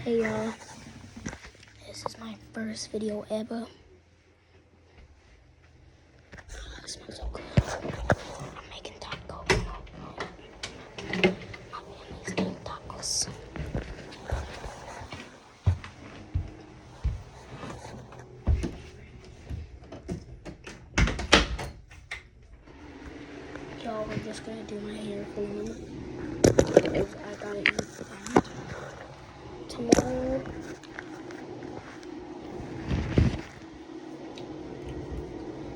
Hey y'all, this is my first video ever. It smells so good. I'm making tacos. My family's making tacos. Y'all, we're just gonna do my hair for one. Because I got it in the front. Tomorrow.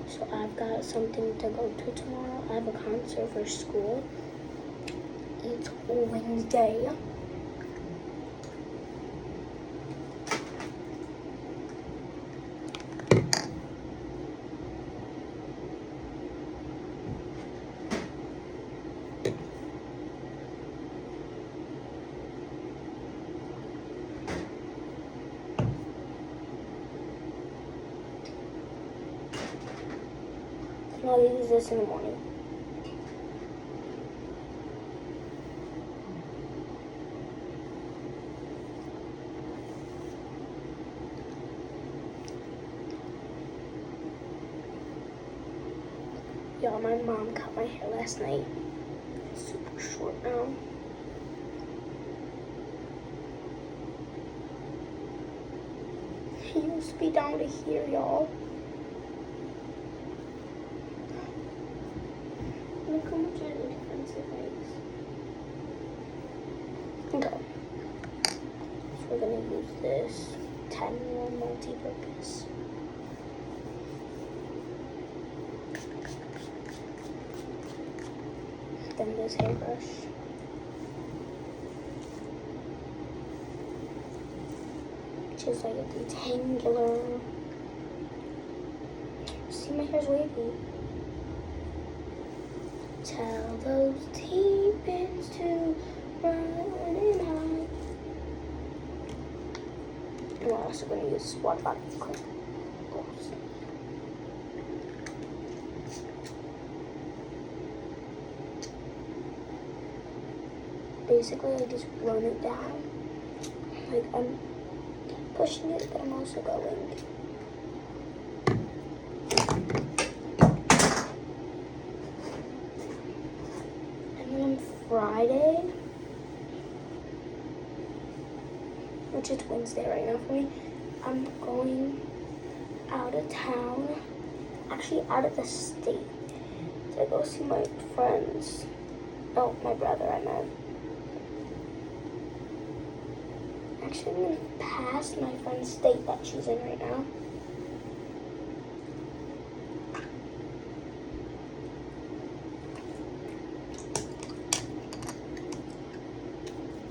So I've got something to go to tomorrow. I have a concert for school. It's Wednesday. And I'll use this in the morning. Y'all, my mom cut my hair last night. It's super short now. It used to be down to here, y'all. Look how much of a difference it makes. Okay. So we're gonna use this 10-year multi-purpose. Then this hairbrush. Which is like a rectangular. See, my hair's wavy. Tell those demons to run and hide. And we're also going to use Swatch Body Clean. Basically, I just run it down. Like, I'm pushing it, but I'm also going. And then on Friday, which is Wednesday right now for me, I'm going out of town, actually out of the state, to go see my friends. Oh, my brother, I meant. Actually, I'm going to pass my friend's state that she's in right now.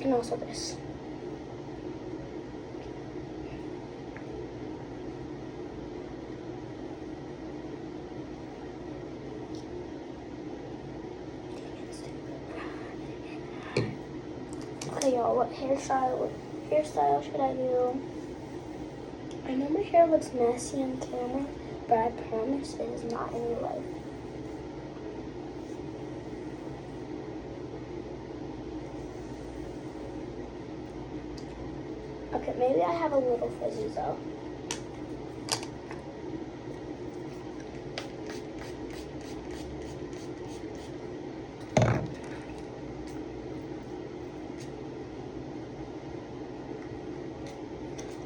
And also this. Okay, y'all, what hairstyle should I do? I know my hair looks messy on camera, but I promise it is not in real life. Okay, maybe I have a little frizzy though.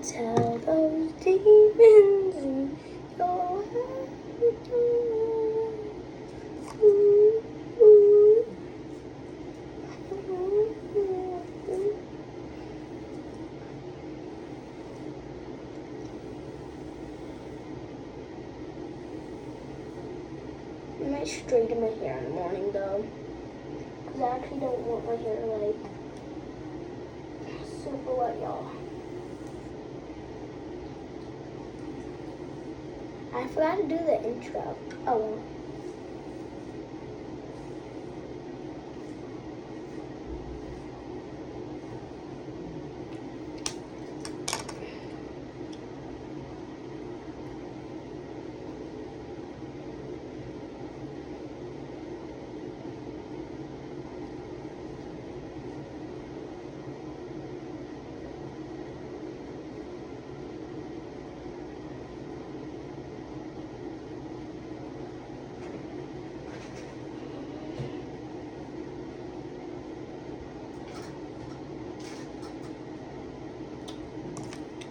Tell those demons in your head. I might straighten my hair in the morning though, because I actually don't want my hair like super wet, y'all. I forgot to do the intro. Oh well.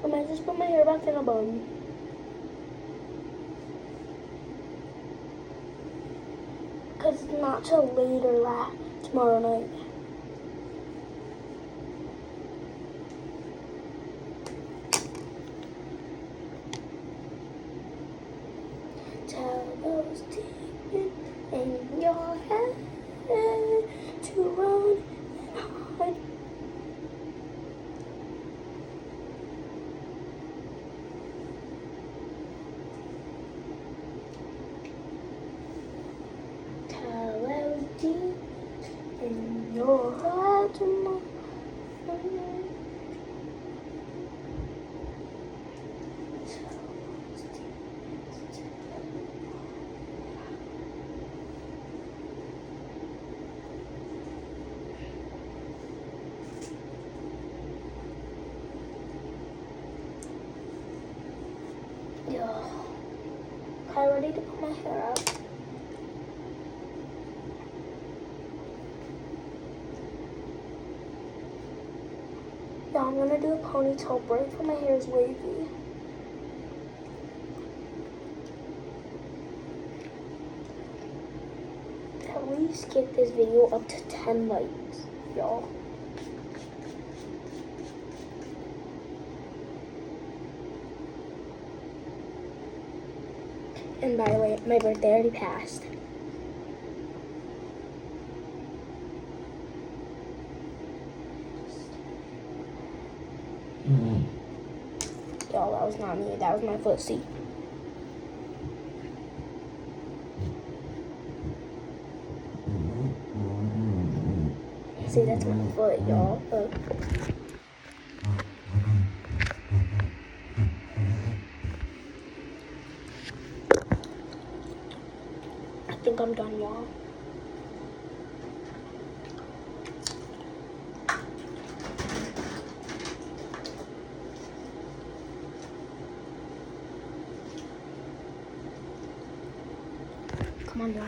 I might just put my hair back in a bun. Because it's not till later tomorrow night. Tell those demons in your head to run and hide. Tell those demons in your head to run. I'm ready to put my hair up. Now I'm gonna do a ponytail braid for my hair is wavy. At least get this video up to 10 likes, y'all. And by the way, my birthday already passed. Y'all, that was not me. That was my footsie. See, that's my foot, y'all. Look. I think I'm done, y'all. Come on, y'all.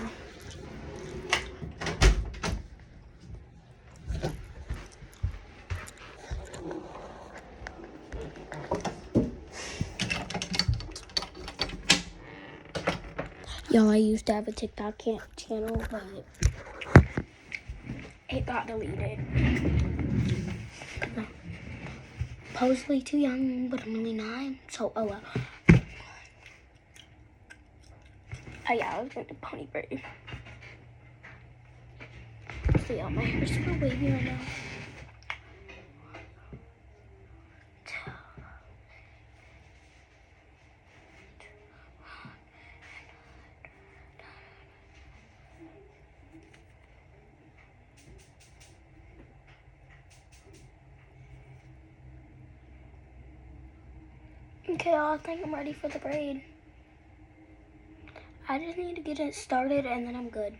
Y'all, I used to have a TikTok channel, but it got deleted. Supposedly too young, but I'm only 9, so oh well. Oh yeah, I was doing the pony braid. So yeah, my hair's super wavy right now. Okay, I think I'm ready for the braid. I just need to get it started and then I'm good.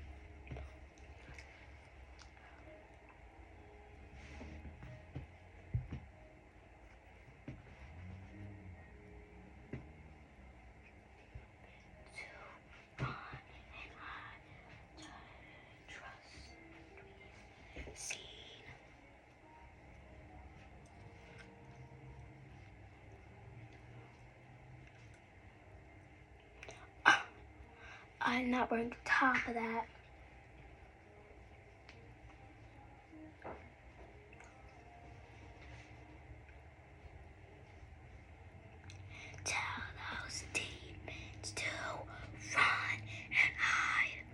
I'm not wearing the top of that. Tell those demons to run and hide.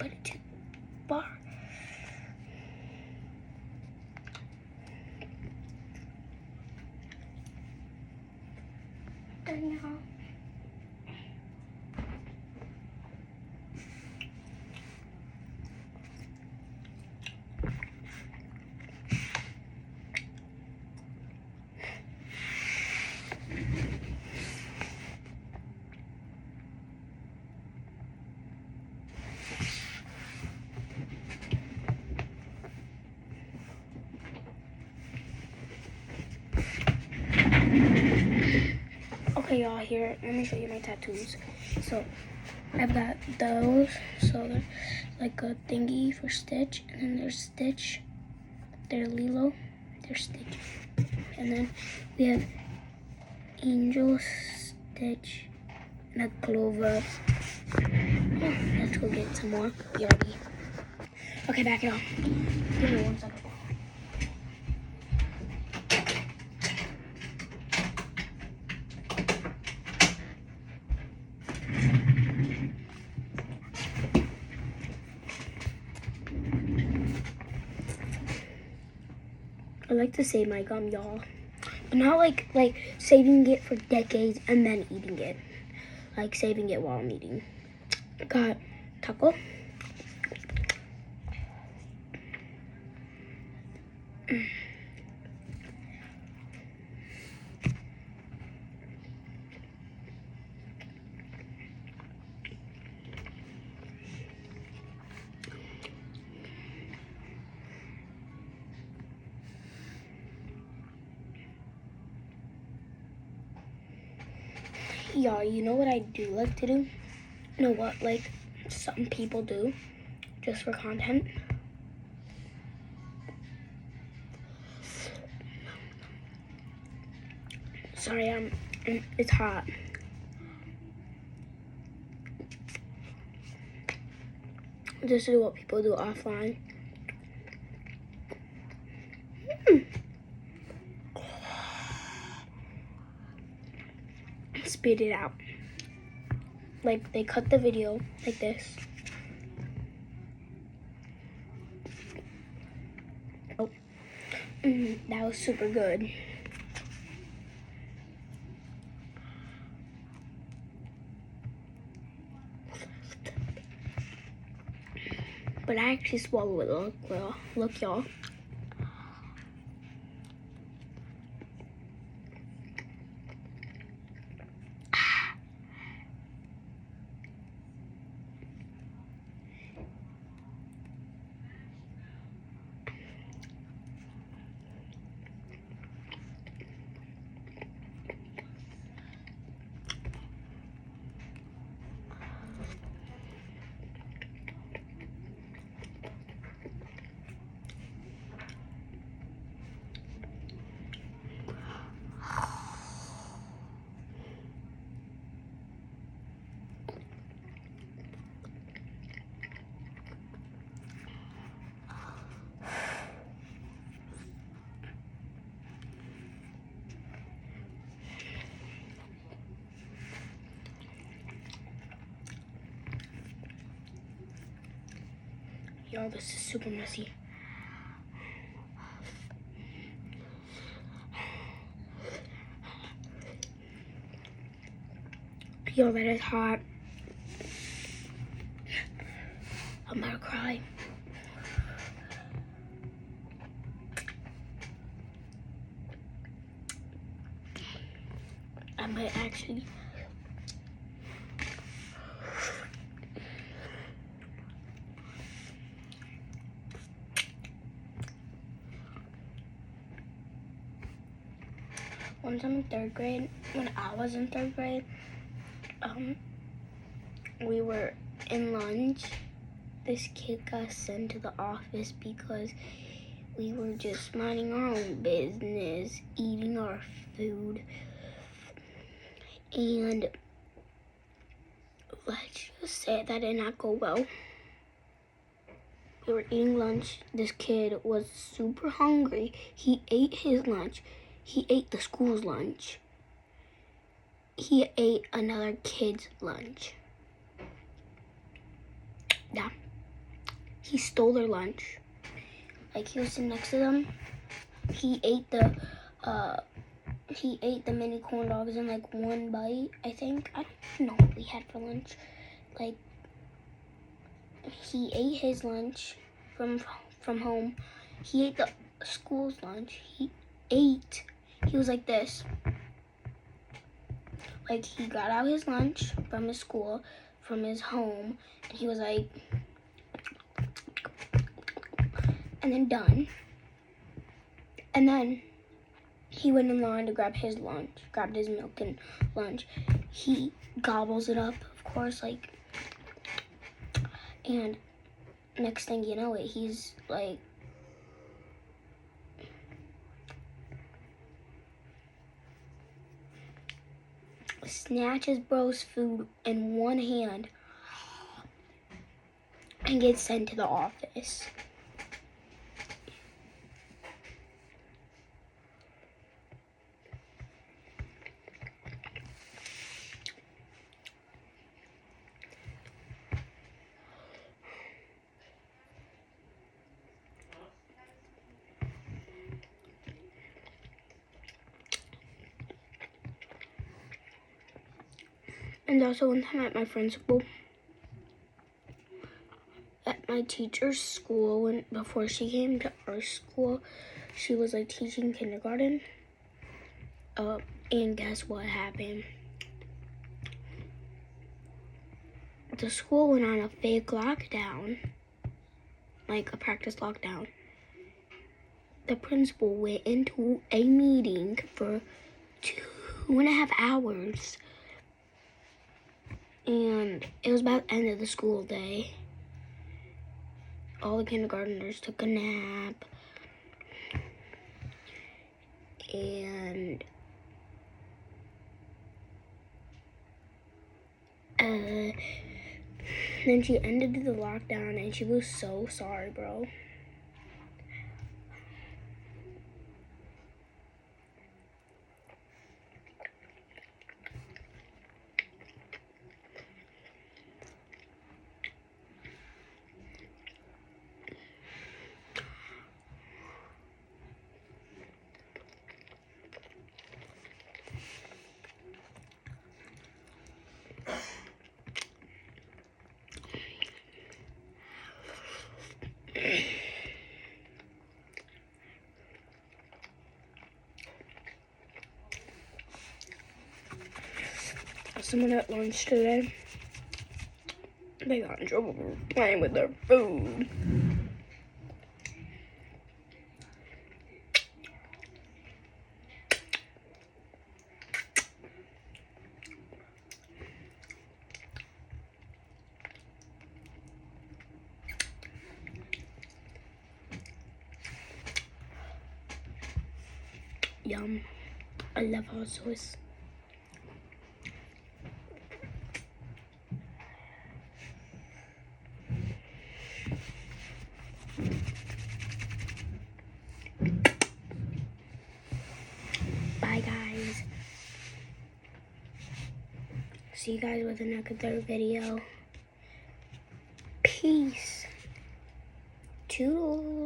headed to the bar. Right now. Okay, y'all, here, let me show you my tattoos. So, I've got those. So, they're like a thingy for Stitch. And then there's Stitch. There's Lilo. There's Stitch. And then we have Angel, Stitch, and a Clover. Oh, let's go get some more. We already. Okay, back it up. Give me 1 second. I like to save my gum, y'all. But not like saving it for decades and then eating it. Like saving it while I'm eating. Got taco. Y'all, you know what I do like to do? You know what, like, some people do, just for content? Sorry, it's hot. This is what people do offline. Spit it out. Like, they cut the video like this. Oh, that was super good. But I actually swallowed it. Look, y'all. Y'all, this is super messy. Yo, that is hot. I'm about to cry. I might actually. Once I'm in 3rd grade, when I was in 3rd grade, we were in lunch. This kid got sent to the office because we were just minding our own business, eating our food. And let's just say that did not go well. We were eating lunch. This kid was super hungry. He ate his lunch. He ate the school's lunch. He ate another kid's lunch. Yeah. he stole their lunch. Like, he was sitting next to them. He ate the mini corn dogs in like one bite, I think. I don't know what we had for lunch. Like, he ate his lunch from home. He ate the school's lunch. He was like this. Like, he got out his lunch from his school, from his home, and he was like, and then done. And then he went in line to grab his lunch, grabbed his milk and lunch. He gobbles it up, of course, like, and next thing you know he's like, snatches bro's food in one hand and gets sent to the office. And also one time at my friend's school, at my teacher's school, before she came to our school, she was like teaching kindergarten. And guess what happened? The school went on a fake lockdown, like a practice lockdown. The principal went into a meeting for 2.5 hours. And it was about the end of the school day. All the kindergartners took a nap. And then she ended the lockdown and she was so sorry, bro. Someone at lunch today, they got in trouble for playing with their food. Yum. I love hot sauce. Bye, guys. See you guys with another video. Peace. Toodles.